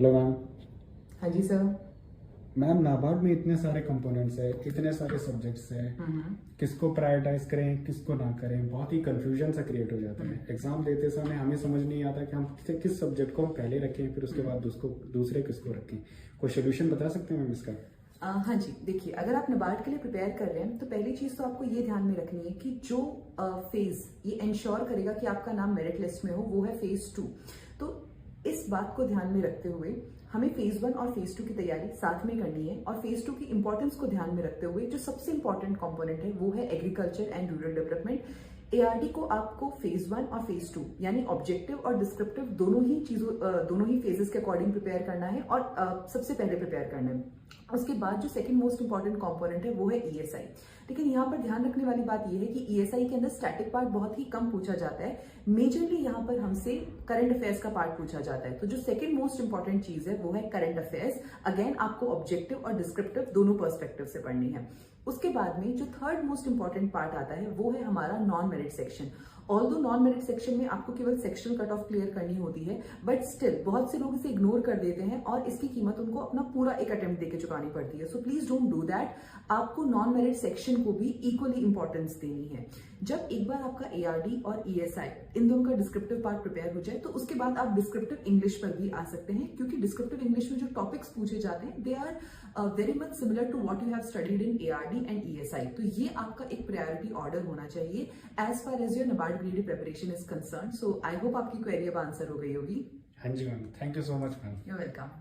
Hello ma'am. हाँ जी sir. Ma'am NABARD में इतने सारे कंपोनेंट्स हैं, इतने सारे सब्जेक्ट्स हैं, किसको प्रायोरिटाइज करें किसको ना करें, बहुत ही कंफ्यूजन सा क्रिएट हो जाता है। एग्जाम देते समय हमें समझ नहीं आता कि हम किस सब्जेक्ट को पहले रखें, फिर उसके बाद दूसरे किसको रखें। कोई सोल्यूशन बता सकते हैं मैम इसका? हाँ जी, देखिए अगर आप नाबार्ड के लिए प्रिपेयर कर रहे हैं तो पहली चीज तो आपको ये ध्यान में रखनी है कि जो फेज ये इंश्योर करेगा कि आपका नाम मेरिट लिस्ट में हो वो है फेज 2। तो इस बात को ध्यान में रखते हुए हमें फेज 1 और फेज 2 की तैयारी साथ में करनी है। और फेज 2 की इंपॉर्टेंस को ध्यान में रखते हुए जो सबसे इंपॉर्टेंट कंपोनेंट है वो है agriculture and rural development. ARD को आपको फेज 1 और फेज 2 यानी ऑब्जेक्टिव और डिस्क्रिप्टिव दोनों ही फेजेस के अकॉर्डिंग प्रिपेयर करना है और सबसे पहले प्रिपेयर करना है। उसके बाद जो सेकंड मोस्ट इंपॉर्टेंट कंपोनेंट है वो है ईएसआई। लेकिन यहाँ पर ध्यान रखने वाली बात यह है कि ईएसआई के अंदर स्टैटिक पार्ट बहुत ही कम पूछा जाता है। मेजरली यहाँ पर हमसे करंट अफेयर्स का पार्ट पूछा जाता है। तो जो सेकंड मोस्ट इंपॉर्टेंट चीज है वो है करंट अफेयर्स। अगेन आपको ऑब्जेक्टिव और डिस्क्रिप्टिव दोनों पर्सपेक्टिव से पढ़नी है। उसके बाद में जो थर्ड मोस्ट इंपॉर्टेंट पार्ट आता है वो है हमारा non merit section. Although non merit section में आपको केवल सेक्शनल कट ऑफ क्लियर करनी होती है, बट स्टिल बहुत से लोग इसे इग्नोर कर देते हैं और इसकी कीमत उनको अपना पूरा एक अटेम्प्ट देके चुकानी पड़ती है। So please don't do that. आपको नॉन मेरिट सेक्शन को भी इक्वली इंपॉर्टेंस देनी है। जब एक बार आपका एआरडी और ईएसआई इन दोनों का डिस्क्रिप्टिव पार्ट प्रिपेयर हो जाए तो उसके बाद आप डिस्क्रिप्टिव इंग्लिश पर भी आ सकते हैं, क्योंकि डिस्क्रिप्टिव इंग्लिश में जो टॉपिक्स पूछे जाते हैं they are very much similar to what you have studied in ARD and ESI. तो ये आपका एक प्रायोरिटी ऑर्डर होना चाहिए as far as your NABARD grade preparation is concern. So I hope आपकी क्वेरी अब आंसर हो गई होगी। हाँ जी ma'am, thank you so much ma'am. You welcome.